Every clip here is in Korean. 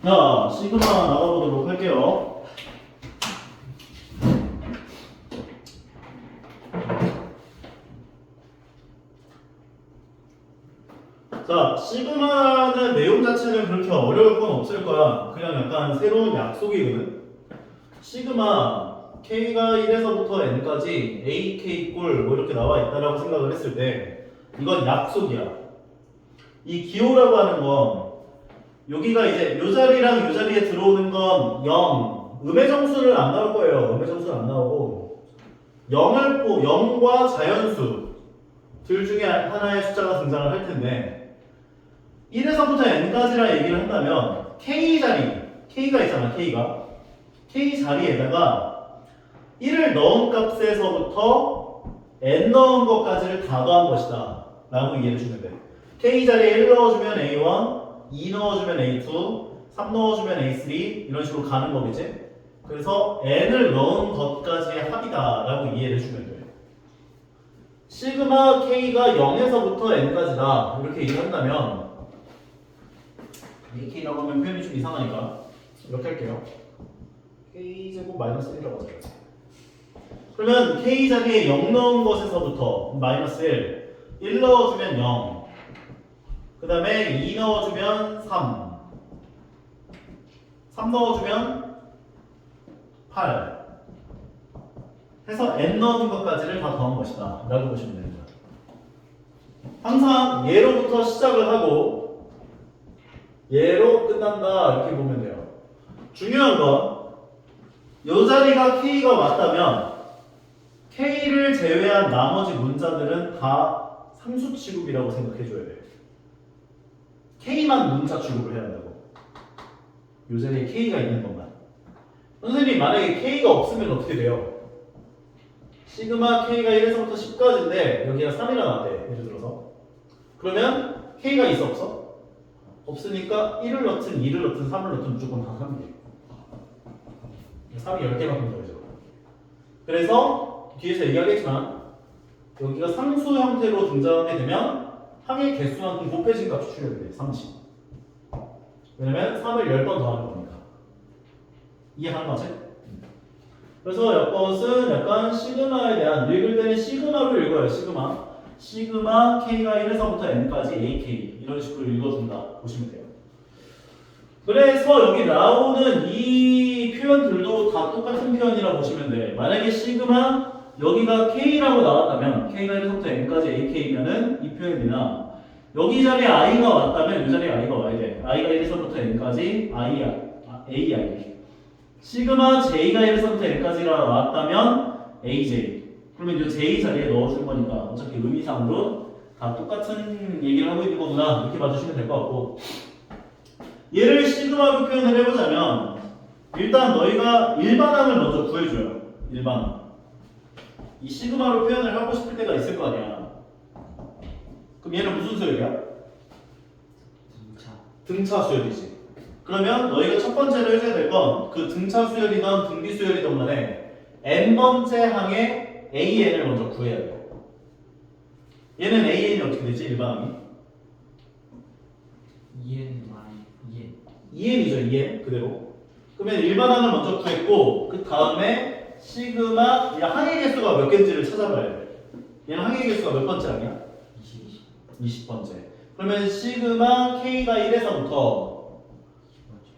자, 시그마 나가보도록 할게요. 자, 시그마는 내용 자체는 그렇게 어려울 건 없을 거야. 그냥 약간 새로운 약속이거든. 시그마 K가 1에서부터 N까지 AK 꼴 뭐 이렇게 나와 있다라고 생각을 했을 때 이건 약속이야. 이 기호라고 하는 건 여기가 이제 요 자리랑 요 자리에 들어오는 건 0, 음의 정수는 안 나올 거예요. 음의 정수는 안 나오고 0과 자연수 둘 중에 하나의 숫자가 등장을 할 텐데 1에서부터 n까지라 얘기를 한다면 k 자리, k가 있잖아, k 자리에다가 1을 넣은 값에서부터 n 넣은 것까지를 다 더한 것이다 라고 이해를 주면 돼. k 자리에 1 넣어주면 a1, 2 넣어주면 a2, 3 넣어주면 a3 이런 식으로 가는 거겠지? 그래서 n을 넣은 것까지의 합이다 라고 이해를 주면 돼. 시그마 k가 0에서부터 n까지다 이렇게 얘기를 한다면 ak라고 하면 표현이 좀 이상하니까 이렇게 할게요. k제곱 마이너스 1이라고 하죠. 그러면 k 자리에 0 넣은 것에서부터 마이너스 1 넣어주면 0, 그 다음에 2 넣어주면 3 넣어주면 8 해서 n 넣은 것까지를 다 더한 것이다 라고 보시면 됩니다. 항상 예로부터 시작을 하고 얘로 끝난다 이렇게 보면 돼요. 중요한 건 이 자리가 k가 맞다면 k를 제외한 나머지 문자들은 다 상수 취급이라고 생각해줘야 돼요. k만 문자 취급을 해야 한다고. 이 자리에 k가 있는 것만. 선생님 만약에 k가 없으면 어떻게 돼요? 시그마 k가 1에서부터 10까지인데 여기가 3이라 나왔대 예를 들어서. 그러면 k가 있어 없어? 없으니까 1을 넣든 2를 넣든 3을 넣든 무조건 다 3이에요. 3이 10개만큼 더해져. 그래서 뒤에서 얘기하겠지만 여기가 상수 형태로 등장하게 되면 항의 개수만큼 곱해진 값이 출력이 돼. 30. 왜냐면 3을 10번 더하는 거니까. 이해하는 거지? 그래서 이것은 약간 시그마에 대한 읽을 때는 시그마로 읽어요. 시그마 k가 1에서부터 n까지 ak 이런 식으로 읽어준다 보시면 돼요. 그래서 여기 나오는 이 표현들도 다 똑같은 표현이라 보시면 돼. 만약에 시그마 여기가 k라고 나왔다면 k가 1에서부터 n까지 ak면은 이 표현이나 여기 자리에 i가 왔다면 이 자리에 i가 와야 돼. i가 1에서부터 n까지 ai 시그마 j가 1에서부터 n까지가 나왔다면 aj 그러면 이 j 자리에 넣어줄 거니까 어차피 의미상으로 다 똑같은 얘기를 하고 있는 거구나 이렇게 봐주시면 될 것 같고 얘를 시그마로 표현을 해보자면 일단 너희가 일반항을 먼저 구해줘요. 일반항. 이 시그마로 표현을 하고 싶을 때가 있을 거 아니야. 그럼 얘는 무슨 수열이야? 등차 수열이지. 그러면 너희가 첫 번째로 해줘야 될 건 그 등차 수열이든 등비 수열이든 간에 n번째 항의 an을 먼저 구해야 돼요. 얘는 an이 어떻게 되지? 일반항이? 2n이죠. 2n 그대로. 그러면 일반항을 먼저 구했고 그 다음에 시그마 항의 개수가 몇 개인지를 찾아봐야 돼. 얘는 항의 개수가 몇 번째 항이야? 20번째. 그러면 시그마 k가 1에서부터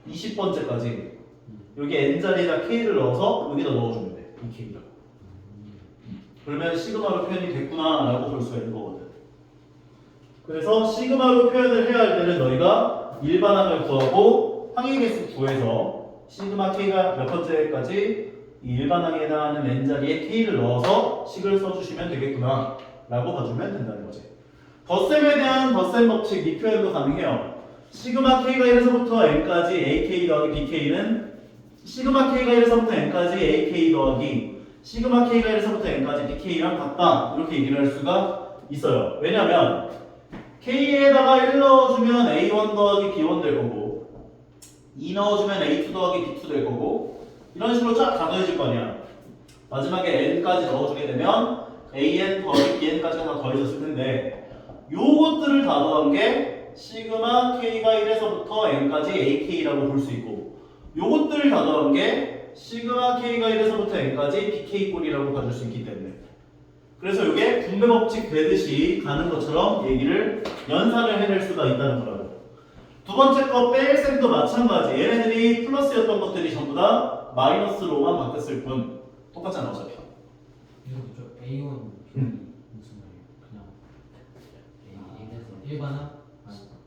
20번째까지 여기 n자리에다 k를 넣어서 여기다 넣어주면 돼. 이 k를. 그러면 시그마로 표현이 됐구나 라고 볼 수가 있는 거거든. 그래서 시그마로 표현을 해야 할 때는 너희가 일반항을 구하고 항의 개수 구해서 시그마 k가 몇 번째까지 이 일반항에 해당하는 n자리에 k를 넣어서 식을 써주시면 되겠구나 라고 봐주면 된다는 거지. 덧셈에 대한 덧셈 법칙 이 표현도 가능해요. 시그마 k가 1에서부터 n까지 ak 더하기 bk는 시그마 k가 1에서부터 n까지 ak 더하기 시그마 k가 1에서부터 n까지 bk랑 같다 이렇게 얘기를 할 수가 있어요. 왜냐면 k에다가 1 넣어주면 a1 더하기 b1 될 거고 2 넣어주면 a2 더하기 b2 될 거고 이런 식으로 쫙 다 더해질 거 아니야. 마지막에 n까지 넣어주게 되면 an 더하기 bn까지가 다 더해졌을 텐데 요것들을 다 더한 게 시그마 k가 1에서부터 n까지 ak라고 볼 수 있고 요것들을 다 더한 게 시그마 k가 1에서부터 n까지 bk 꼴이라고 봐줄 수 있기 때문에 그래서 이게 분배 법칙 되듯이 가는 것처럼 얘기를 연산을 해낼 수가 있다는 거라고. 두 번째 거 뺄 셈도 마찬가지. 얘네들이 플러스였던 것들이 전부 다 마이너스로만 바뀌었을 뿐 똑같잖아 어차피. 이거 저 A1 무슨 말이에요? 그냥 A에서 일반화?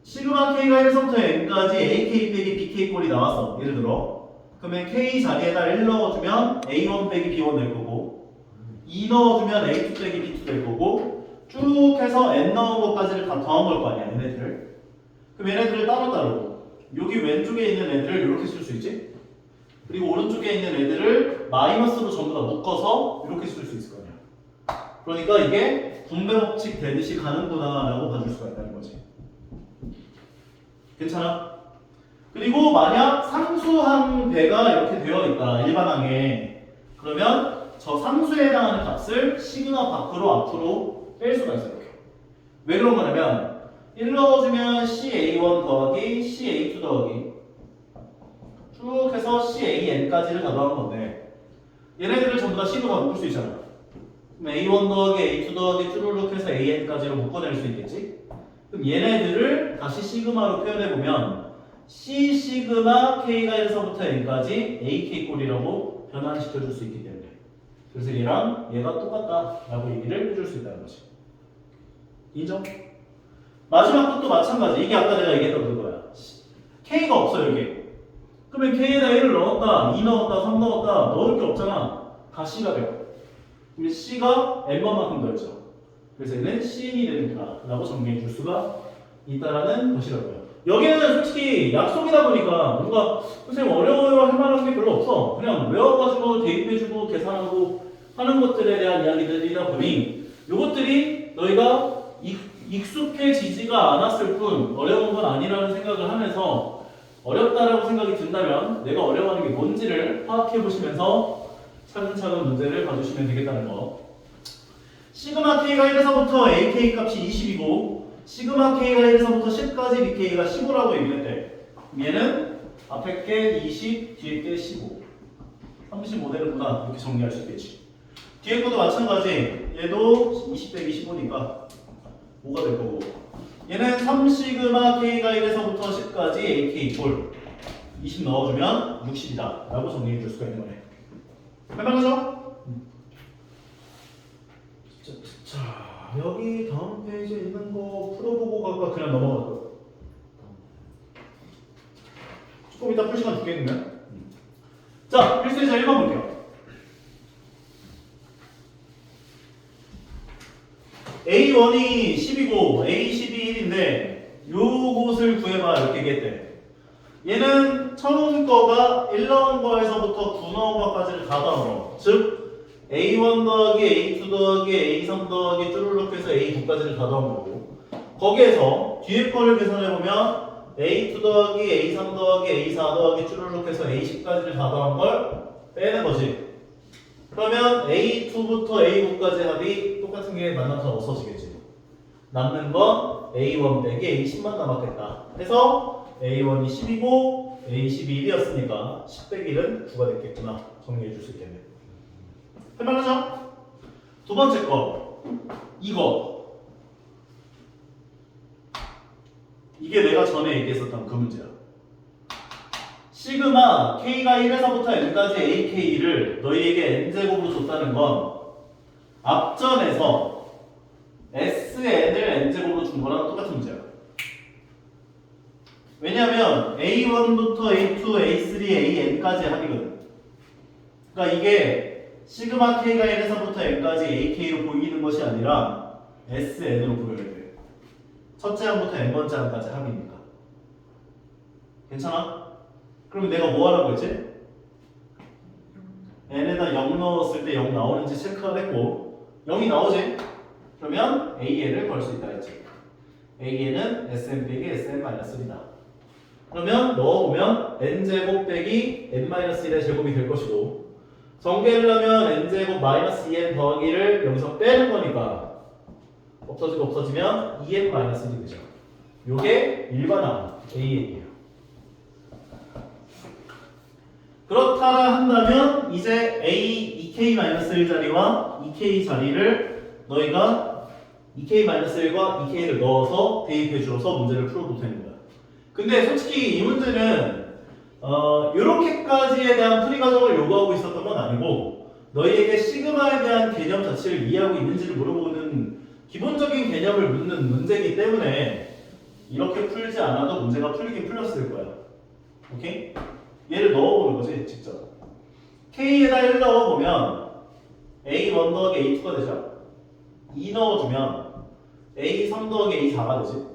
시그마 k가 1에서부터 n까지 ak 빼기 bk 꼴이 나왔어. 예를 들어 그러면 k 자리에다 1 넣어주면 a1 빼기 b1 될 거고 2 넣어주면 a2 빼기 b2 될 거고 쭉 해서 n 넣은 것까지를 다 더한 걸 거 아니야 얘네들을. 그럼 얘네들을 따로따로 여기 왼쪽에 있는 애들을 이렇게 쓸 수 있지. 그리고 오른쪽에 있는 애들을 마이너스로 전부 다 묶어서 이렇게 쓸 수 있을 거 아니야. 그러니까 이게 분배 법칙 되듯이 가는구나 라고 봐줄 수가 있다는 거지. 괜찮아? 그리고 만약 상수한 배가 이렇게 되어 있다 일반항에 그러면 저 상수에 해당하는 값을 시그마 밖으로 앞으로 뺄 수가 있어요. 이렇게. 왜 그런 거냐면 1 넣어주면 CA1 더하기 CA2 더하기 쭉 해서 CAN까지를 다 더하는 건데 얘네들을 전부 다 C로 다 묶을 수 있잖아. 그럼 A1 더하기 A2 더하기 쭈루룩 해서 AN까지로 묶어낼 수 있겠지? 그럼 얘네들을 다시 시그마로 표현해보면 C 시그마 K가 1에서부터 N까지 AK 꼴이라고 변환시켜줄 수 있기 때문에 그래서 얘랑 얘가 똑같다 라고 얘기를 해줄 수 있다는 거지. 인정? 마지막 것도 마찬가지. 이게 아까 내가 얘기했던 그거야. K가 없어 여기. 그러면 K에다 1을 넣었다, 2 넣었다, 3 넣었다 넣을 게 없잖아. 다 C가 돼요. 그러면 C가 N번만큼 더해져. 그래서 얘는 C인이 됩니다 라고 정리해 줄 수가 있다라는 것이라고요. 여기는 솔직히 약속이다 보니까 뭔가 선생님 어려워요 할 만한 게 별로 없어. 그냥 외워가지고 대입해주고 계산하고 하는 것들에 대한 이야기들이다 보니 이것들이 너희가 익숙해지지가 않았을 뿐 어려운 건 아니라는 생각을 하면서 어렵다라고 생각이 든다면 내가 어려워하는 게 뭔지를 파악해 보시면서 차근차근 문제를 봐주시면 되겠다는 거. 시그마 k가 1에서부터 ak 값이 20이고 시그마 k가 1에서부터 10까지 bk가 15라고 얘기했대. 얘는 앞에 게 20, 뒤에 게 15. 35되는구나 이렇게 정리할 수 있겠지. 뒤에 것도 마찬가지. 얘도 20 빼기 15니까 5가 될 거고 얘는 3시그마 k가 1에서부터 10까지 ak 꼴 20 넣어주면 60이다 라고 정리해 줄 수가 있는 거네. 할만하죠? 자 여기 다음 페이지에 있는 거 풀어보고 갈까 그냥 넘어갈까? 조금 이따 풀 시간 두겠는데? 자 필수의자 1번 볼게요. A1이 10이고 A12 1인데 요것을 구해봐 이렇게 얘기했대. 얘는 처음 거가 1 넣은 거에서부터 9 넣은 거까지를 다 더한 거. 즉 A1 더하기 A2 더하기 A3 더하기 쭈루룩 해서 A9까지를 다 더한 거고 거기에서 뒤에 거를 계산해보면 A2 더하기 A3 더하기 A4 더하기 쭈루룩 해서 A10까지를 다 더한 걸 빼는 거지. 그러면 A2부터 A9까지 합이 똑같은 게 만나서 없어지겠지. 남는 건 A1 빼기 A10만 남았겠다. 해서 A1이 10이고 A12이 1이었으니까 10 빼기 1은 9가 됐겠구나. 정리해 줄 수 있겠네. 할만하죠? 두 번째 거 이거 이게 내가 전에 얘기했었던 그 문제야. 시그마 k가 1에서부터 n까지 ak를 너희에게 n제곱으로 줬다는 건 앞전에서 sn을 n제곱으로 준 거랑 똑같은 문제야. 왜냐하면 a1부터 a2, a3, an까지 합이거든. 그러니까 이게 시그마 k가 1에서부터 n까지 ak로 보이는 것이 아니라 sn으로 보여야 돼. 첫째 항부터 n번째 항까지 합이니까. 괜찮아? 그럼 내가 뭐 하라고 했지? n에다 0 넣었을 때 0 나오는지 체크를 했고 0이 나오지? 그러면 AN을 걸 수 있다 했지. AN은 SM 빼기 SM-1이다. 그러면 넣어보면 n제곱 빼기 n-1의 제곱이 될 것이고 전개를 하면 n제곱 마이너스 2n 더하기를 여기서 빼는 거니까 없어지고 없어지면 2n-1이 되죠. 요게 일반항 AN이에요. 그렇다라 한다면 이제 A 2K-1 자리와 2K 자리를 너희가 2K-1과 2K를 넣어서 대입해 주어서 문제를 풀어도 되는 거야. 근데 솔직히 이 문제는 요렇게까지에 대한 풀이 과정을 요구하고 있었던 건 아니고 너희에게 시그마에 대한 개념 자체를 이해하고 있는지를 물어보는 기본적인 개념을 묻는 문제이기 때문에 이렇게 풀지 않아도 문제가 풀리긴 풀렸을 거야. 오케이? 얘를 넣어보는 거지 직접. K에다 1 넣어보면 A1 더하기 A2가 되죠. 2 넣어주면 A3 더하기 A4가 되지.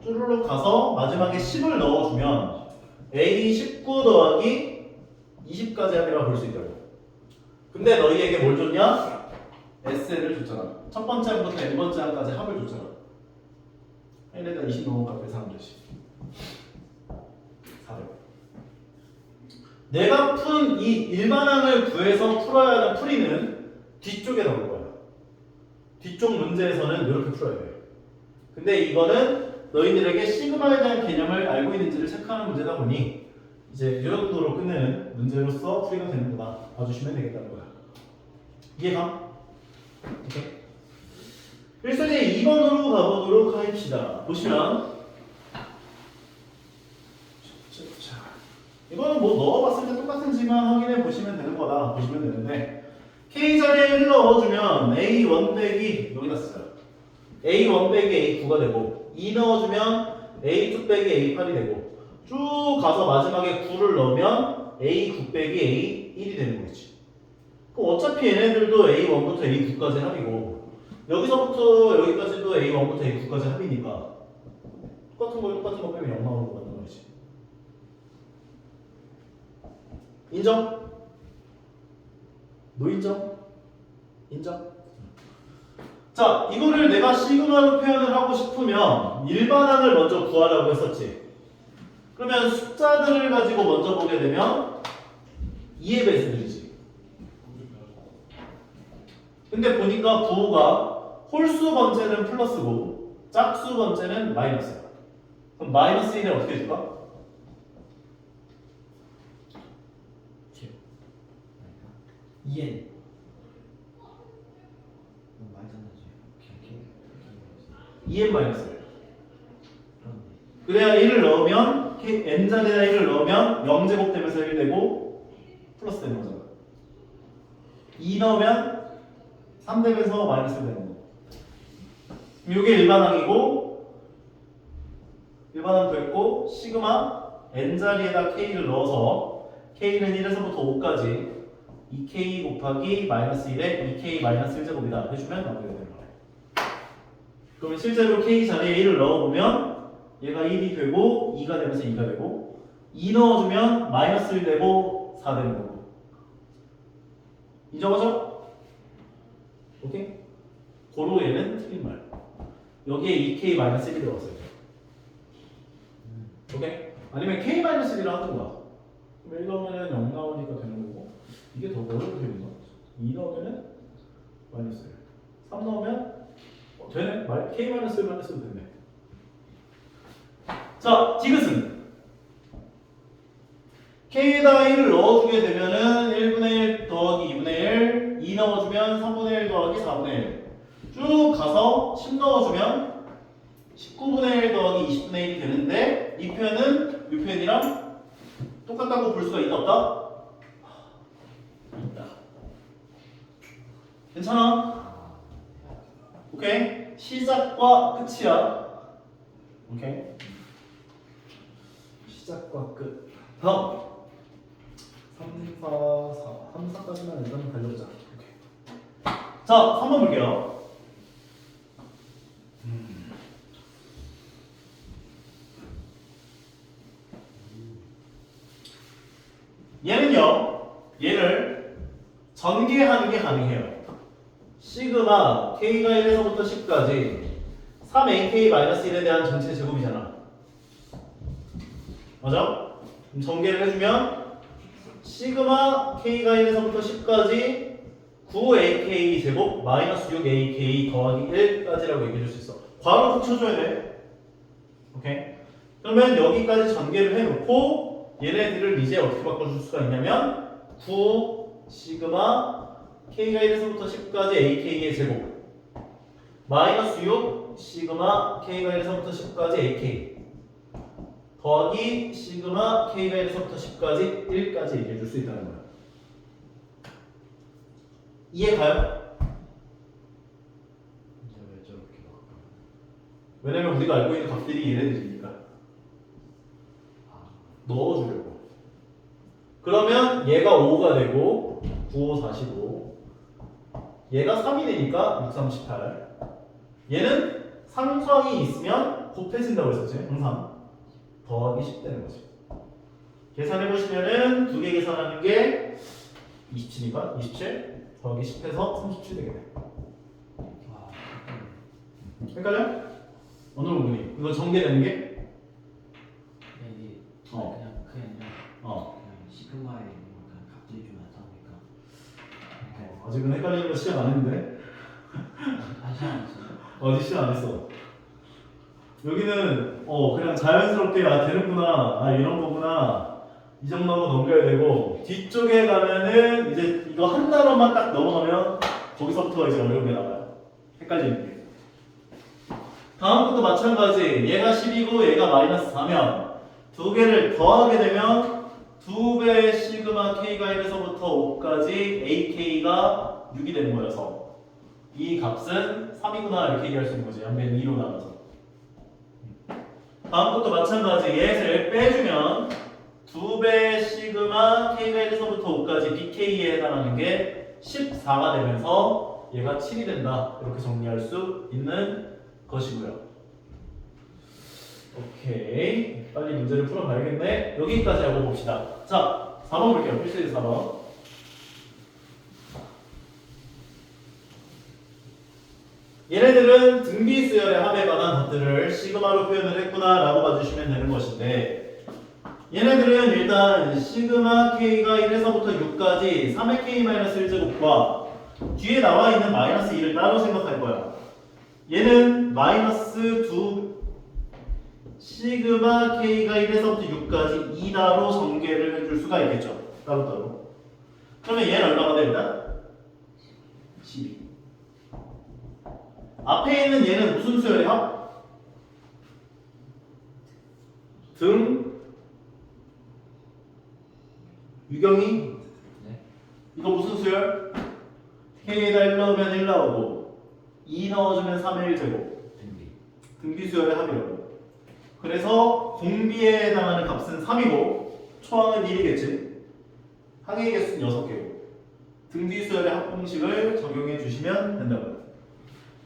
쭈르륵 가서 마지막에 10을 넣어주면 A19 더하기 20까지 합이라고 볼 수 있다고. 근데 너희에게 뭘 줬냐? SL을 줬잖아. 첫 번째 항부터 n번째 항까지 합을 줬잖아. n에다 20 넣으면 계산하면 되지. 400. 내가 푼 이 일반항을 구해서 풀어야 하는 풀이는 뒤쪽에 나올 거야. 뒤쪽 문제에서는 이렇게 풀어야 돼. 근데 이거는 너희들에게 시그마에 대한 개념을 알고 있는지를 체크하는 문제다 보니 이제 이 정도로 끝내는 문제로서 풀이가 되는구나 봐주시면 되겠다는 거야. 이해가? 오케이. 1세제 2번으로 가보도록 하십시다. 보시면 이거는 뭐 넣어봤을 때 똑같은지만 확인해 보시면 되는 거다 보시면 되는데 K 자리에 1 넣어주면 A1 빼기 여기다 쓰자. A1 빼기 A9가 되고 2 넣어주면 A2 빼기 A8이 되고 쭉 가서 마지막에 9를 넣으면 A9 빼기 A1이 되는 거겠지. 그럼 어차피 얘네들도 A1부터 A9까지 합이고 여기서부터 여기까지도 A1부터 A9까지 합이니까 똑같은 거 빼면 0 나오는 거 맞는 거지. 인정? 노인정? 인정? 자, 이거를 내가 시그마로 표현을 하고 싶으면 일반항을 먼저 구하라고 했었지. 그러면 숫자들을 가지고 먼저 보게 되면 2의 배수들이지. 근데 보니까 부호가 홀수 번째는 플러스고 짝수 번째는 마이너스야. 그럼 마이너스 1을 어떻게 줄까? EN 너무 많이 잖아지. 2n 마이너스 1. 그렇네. 그래야 1을 넣으면 n자리에다 1을 넣으면 0제곱 되면서 1 되고 플러스 되는 거잖아. 2 넣으면 3 되면서 마이너스 1 되는 거. 이게 일반항이고 일반항 됐고 시그마 n자리에다 k를 넣어서 k는 1에서부터 5까지 2k 곱하기 마이너스 1에 2k 마이너스 1제곱이다 해주면 나오게 되는 거예요. 그러면 실제로 k 자리에 1을 넣어보면 얘가 1이 되고 2가 되면서 2가 되고 2 넣어주면 마이너스 1 되고 4 되는 거고. 인정하죠? 오케이? 고로 얘는 틀린 말. 여기에 2k 마이너스 1이 들어갔어요. 오케이? 아니면 k 마이너스 1이라 하던가. 그럼 1 넣으면 0 나오니까 되는 거고 이게 더 어려운 표현이죠. 2 넣으면 마이너스 1. 3 넣으면 되네. k 마이너스 1 마이너스 1 되네. 자, 디귿은 k에다가 1을 넣어주게 되면은 1분의 1 더하기 2분의 1, 2 넣어주면 3분의 1 더하기 4분의 1. 쭉 가서 10 넣어주면 19분의 1 더하기 20분의 1이 되는데 이 표현은 이 표현이랑 똑같다고 볼 수가 있다 없다? 있다. 괜찮아? 오케이? 시작과 끝이야. 오케이? 시작과 끝. 다음 3, 4, 4 3, 4까지만 일단 달려보자. 오케이. 자, 3번 볼게요. 얘는요, 얘를 전개하는 게 가능해요. 시그마 k가 1에서부터 10까지 3ak-1에 대한 전체 제곱이잖아. 맞아? 그럼 전개를 해주면 시그마 k가 1에서부터 10까지 9ak 제곱 마이너스 6ak 더하기 1까지라고 얘기해줄 수 있어. 괄호 꼭 쳐줘야 돼. 오케이? 그러면 여기까지 전개를 해놓고 얘네들을 이제 어떻게 바꿔줄 수가 있냐면 9 시그마 k가 1에서부터 10까지 ak의 제곱 마이너스 6 시그마 k가 1에서부터 10까지 ak 더하기 시그마 k가 1에서부터 10까지 1까지 얘기해줄 수 있다는 거야. 이해 가요? 이제 왜 저렇게 바꿔? 왜냐면 우리가 알고 있는 값들이 얘네들이니까 아, 넣어주려고. 그러면 얘가 5가 되고 9, 5, 45 얘가 3이 되니까 6, 3, 18 얘는 상수항이 있으면 곱해진다고 했었지 항상 더하기 10 되는 거지. 계산해보시면은 두 개 계산하는 게 27이니까 27 더하기 10해서 37 되겠네. 와, 헷갈려? 어느 부분이? 이거 전개되는 게? 이게 어. 그냥 어. 시그마에 약간 값들이 좀 나타나니까 아직은 헷갈리는 거 시작 안 했는데? 아시아 않았어요? 어디 시작 안 했어. 여기는 그냥 자연스럽게 아 되는구나 아 이런 거구나 이 정도로 넘겨야 되고 뒤쪽에 가면은 이제 이거 한 단어만 딱 넘어가면 거기서부터 이제 어려운 게 나와요. 헷갈리는 게. 다음 것도 마찬가지. 얘가 10이고 얘가 마이너스 4면 두 개를 더하게 되면 2배의 시그마 k가 1에서부터 5까지 ak가 6이 되는 거여서 이 값은 3이구나 이렇게 얘기할 수 있는 거지. 양변 2로 나눠서. 다음 것도 마찬가지. 얘를 빼주면 2배의 시그마 k가 1에서부터 5까지 bk에 해당하는 게 14가 되면서 얘가 7이 된다. 이렇게 정리할 수 있는 것이고요. 오케이. 빨리 문제를 풀어봐야겠네. 여기까지 하고 봅시다. 자, 4번 볼게요. 필수의 4번. 얘네들은 등비 수열의 합에 관한 것들을 시그마로 표현을 했구나 라고 봐주시면 되는 것인데 얘네들은 일단 시그마 k가 1에서부터 6까지 3의 k-1제곱과 뒤에 나와 있는 마이너스 2를 따로 생각할 거야. 얘는 마이너스 2 시그마 k가 1에서부터 6까지 2다로 전개를 해줄 수가 있겠죠. 따로따로. 그러면 얘는 얼마가 돼 일단? 12. 앞에 있는 얘는 무슨 수열의 합? 등 유경이 네? 이거 무슨 수열? k에다 1 넣으면 1 나오고 2 넣어주면 3의 1제곱 등비 등비 수열의 합이라고. 그래서 공비에 해당하는 값은 3이고 초항은 1이겠지. 항의 개수는 6개고 등비 수열의 합 공식을 적용해 주시면 된다고요.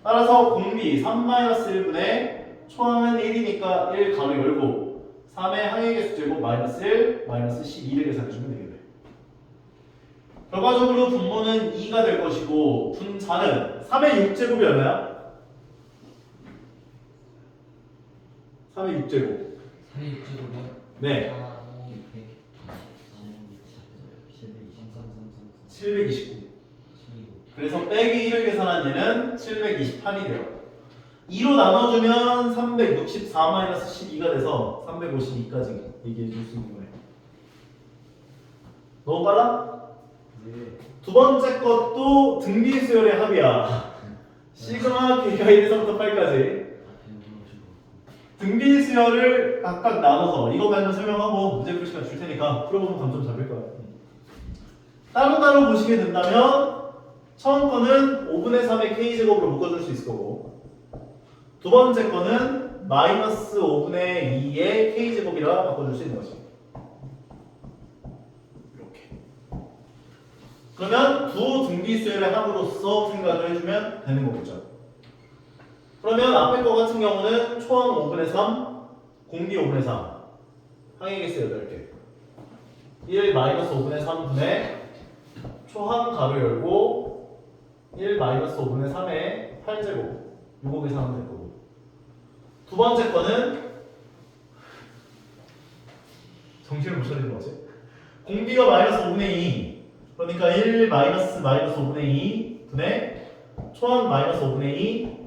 따라서 공비 3-1분의 초항은 1이니까 1 가로 열고 3의 항의 개수 제곱 마이너스 1 마이너스 12를 계산해 주면 되겠네. 결과적으로 분모는 2가 될 것이고 분자는 3의 6제곱이 얼마야? 3의 6제곱. 3의 6제곱이요? 네. 729. 그래서 빼기 1을 계산한 얘는 728이 돼요. 2로 나눠주면 364-12가 돼서 352까지 얘기해 줄 수 있는 거예요. 너무 빨라? 네. 두 번째 것도 등비 수열의 합이야. 시그마 k가 1에서부터 8까지. 등비 수열을 각각 나눠서 이거 가지고 설명하고 문제 풀 시간 줄 테니까 풀어보면 감점 잡힐 거야. 따로따로 보시게 된다면 처음 거는 5분의 3의 k제곱으로 묶어줄 수 있을 거고 두 번째 거는 마이너스 5분의 2의 k제곱이라 바꿔줄 수 있는 거지. 이렇게. 그러면 두 등비수열의 합으로서 생각을 해주면 되는 거겠죠. 그러면 앞에 거 같은 경우는 초항 5분의 3, 공비 5분의 3 항의 개수 8개 1 마이너스 5분의 3분의 초항 가로 열고 1 마이너스 5분의 3의 8제곱 요거 계산하면 될 거고 두 번째 거는 정신을 못 차리는 거지. 공비가 마이너스 5분의 2 그러니까 1 마이너스 5분의 2 분의 초항 마이너스 5분의 2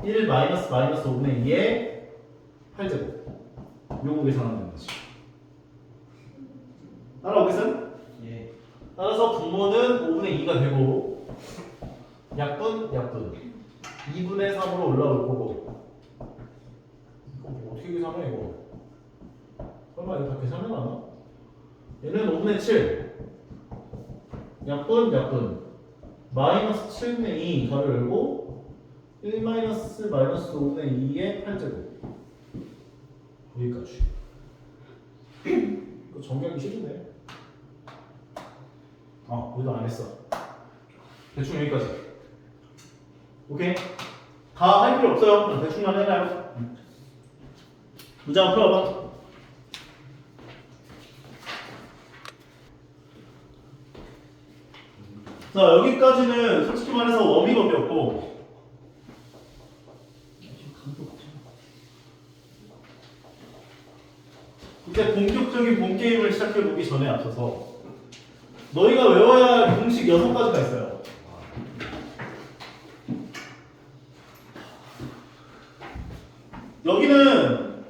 1 마이너스 5분의 2의 8제곱. 요거 계산하면 되는 거지. 따라오겠어요? 예. 따라서 분모는 5분의 2가 되고 약분 2분의 3으로 올라올 거고. 이거 뭐 어떻게 계산해 이거? 설마 이거 다 계산해놨나? 얘는 5분의 7 약분 마이너스 7분의 2 가로 열고 1 마이너스 5분의 2의 8제곱. 여기까지. 이거 정리하기 싫은데. 여기도 안 했어. 대충 여기까지. 오케이? 다 할 필요 없어요. 대충만 해놔요. 문제 한번 풀어봐. 자, 여기까지는 솔직히 말해서 워밍업이었고, 지금 감도 없잖아. 이제 본격적인 본 게임을 시작해보기 전에 앞서서 너희가 외워야 할 공식 6가지가 있어요. 여기는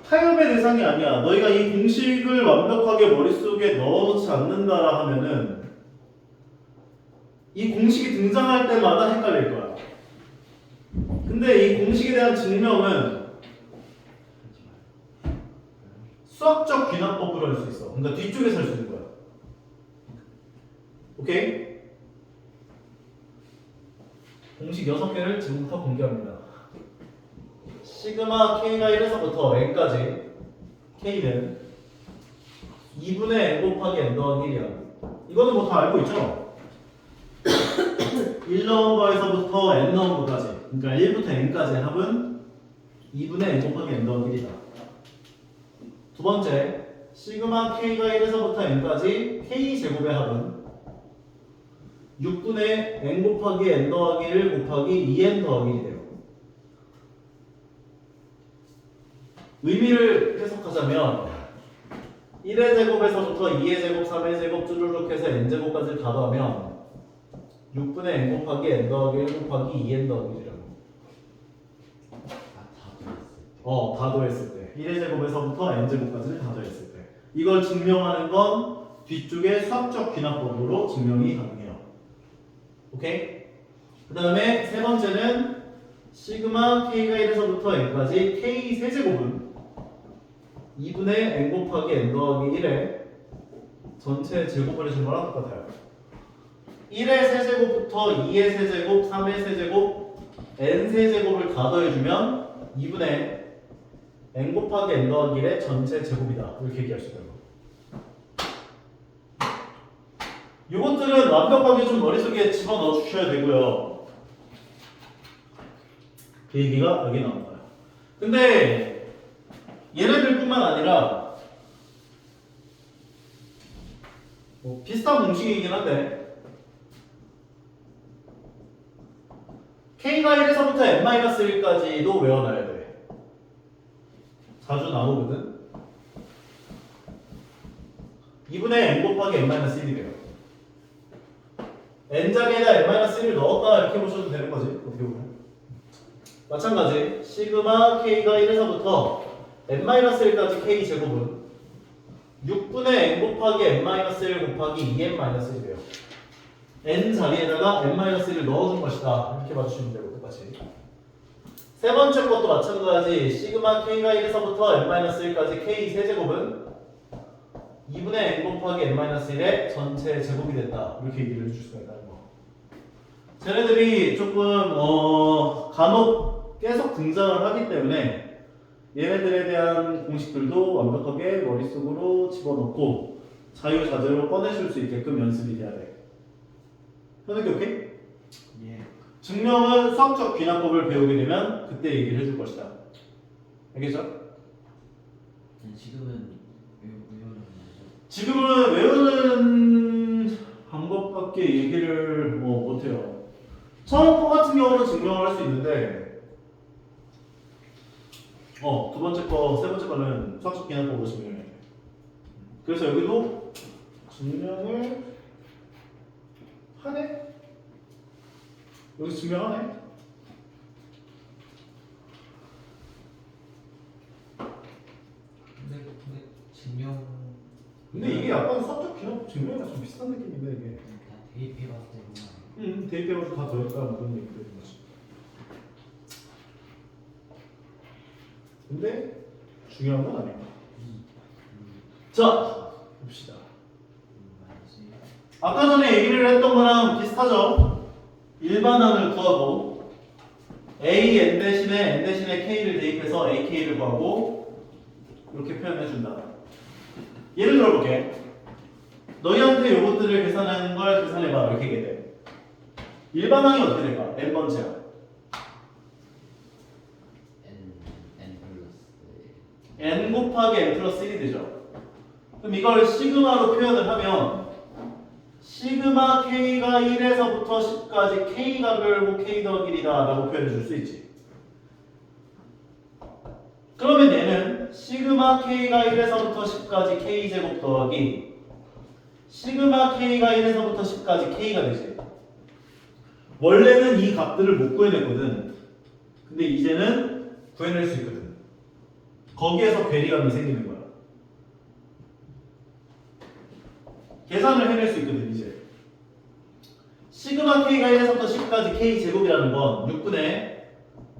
타협의 대상이 아니야. 너희가 이 공식을 완벽하게 머릿속에 넣어놓지 않는다라 하면은 이 공식이 등장할 때마다 헷갈릴 거야. 근데 이 공식에 대한 증명은 수학적 귀납법으로 할 수 있어. 그러니까 뒤쪽에서 할 수 있는 거야. 오케이? 공식 6개를 지금부터 공개합니다. 시그마 K가 1에서부터 N까지 K는 2분의 N 곱하기 N 더하기 1이야. 이거는 뭐 다 알고 있죠? 1 넣은 거에서부터 N 넣은 거까지, 그러니까 1부터 N까지 합은 2분의 N 곱하기 N 더하기 1이다. 두 번째, 시그마 K가 1에서부터 N까지 K제곱의 합은 6분의 N 곱하기 N 더하기 1 곱하기 2N 더하기 1이 돼요. 의미를 해석하자면 1의 제곱에서부터 2의 제곱, 3의 제곱 쭈르륵 해서 N제곱까지 다 더하면 6분의 N 곱하기 N 더하기 1 곱하기 2N 더하기 1이라고. 다 더했을 때 1의 제곱에서부터 N제곱까지를 다 더했을 때 이걸 증명하는 건 뒤쪽에 수학적 귀납법으로 증명이 가능해요. 오케이? 그 다음에 세 번째는 시그마 K가 1에서부터 N까지 K 세제곱은 2분의 N 곱하기 N 더하기 1의 전체 제곱을 해준 거랑 똑같아요. 1의 세제곱부터 2의 세제곱, 3의 세제곱, N 세제곱을 다 더해주면 2분의 N 곱하기 N 더하기 1의 전체 제곱이다. 이렇게 얘기할 수 있어요. 이것들은 완벽하게 좀 머릿속에 집어넣어 주셔야 되고요. 그 얘기가 여기 나온 거예요. 근데 얘네들뿐만 아니라 뭐 비슷한 공식이긴 한데 K가 1에서부터 N-1까지도 외워놔야 돼. 자주 나오거든. 2분의 N 곱하기 N-1이 돼요. N자리에다 N-1을 넣었다 이렇게 보셔도 되는 거지. 어떻게 보면 마찬가지 시그마 K가 1에서부터 N-1까지 K 제곱은 6분의 N 곱하기 N-1 곱하기 2N-1이 돼요. N 자리에다가 N-1을 넣어준 것이다. 이렇게 봐주시면 되고 똑같이. 세 번째 것도 마찬가지 시그마 K가 1에서부터 N-1까지 K 세제곱은 2분의 N 곱하기 N-1의 전체 제곱이 된다. 이렇게 얘기를 해줄 수가 있다는 거. 쟤네들이 조금 간혹 계속 등장을 하기 때문에 얘네들에 대한 공식들도 완벽하게 머릿속으로 집어넣고 자유자재로 꺼내실 수 있게끔 연습이 돼야 돼. 현욱이 오케이? 예. 증명은 수학적 귀납법을 배우게 되면 그때 얘기를 해줄 것이다. 알겠죠? 지금은 외우는 거죠. 지금은 외우는 방법밖에 얘기를 못해요. 처음 거 같은 경우는 증명을 할 수 있는데 두 번째 거, 세 번째 거는 수학적 귀납법으로 증명해야 돼. 그래서 여기도 증명을 하네? 여기서 증명하네? 근데 이게 약간 수학적 기능 증명이랑 좀 비슷한 느낌인데 이게. 다 대입해봤을 때 그런 거 대입해가지고 다 더했다 뭐 그런 얘기 되는 거지. 근데 중요한 건 아니야. 자, 봅시다. 말이지. 아까 전에 얘기를 했던 거랑 비슷하죠? 일반항을 구하고 A n 대신에 K를 대입해서 AK를 구하고 이렇게 표현해 준다. 예를 들어볼게. 너희한테 요것들을 계산하는 걸 계산해봐. 이렇게 얘기해. 일반항이 어떻게 될까? n번째야. n 플러스 n 곱하기 n 플러스 1이 되죠. 그럼 이걸 시그마로 표현을 하면 시그마 k가 1에서부터 10까지 k가 결국 k 더하기 1이다 라고 표현해 줄 수 있지. 그러면 얘는 시그마 k가 1에서부터 10까지 k제곱 더하기 시그마 k가 1에서부터 10까지 k가 되지. 원래는 이 값들을 못 구해냈거든. 근데 이제는 구해낼 수 있거든. 거기에서 괴리감이 생기는 거야. 계산을 해낼 수 있거든 이제. 시그마 k가 1에서부터 10까지 k 제곱이라는 건 6분의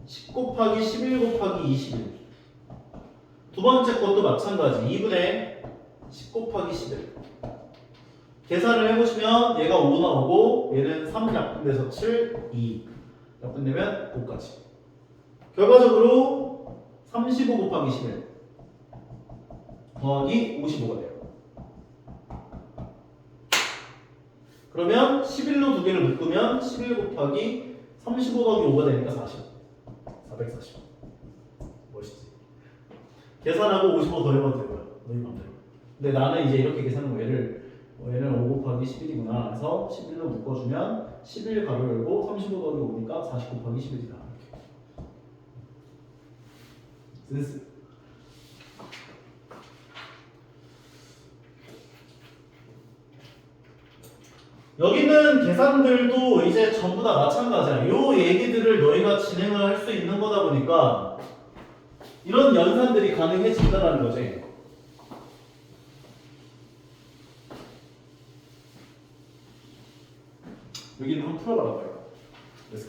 10 곱하기 11 곱하기 21. 두 번째 것도 마찬가지. 2분의 10 곱하기 11. 계산을 해보시면 얘가 5 나오고 얘는 3 약분돼서 7, 2 약분되면 5까지. 결과적으로 35 곱하기 11 더하기 55가 돼요. 그러면 11로 두 개를 묶으면 11 곱하기 35 더하기 5가 되니까 40. 440. 멋있지? 계산하고 55 더해봐도 되고요. 너희 맘대로. 근데 나는 이제 이렇게 계산한 거 얘는 5 곱하기 11이구나. 그래서 11로 묶어주면 11 가로 열고 35 더하기 5니까 40 곱하기 11이다. 이렇게. 센스. 여기 있는 계산들도 이제 전부 다 마찬가지야. 요 얘기들을 너희가 진행을 할 수 있는 거다 보니까 이런 연산들이 가능해진다는 거지. 여기는 한번 풀어봐라. 그래서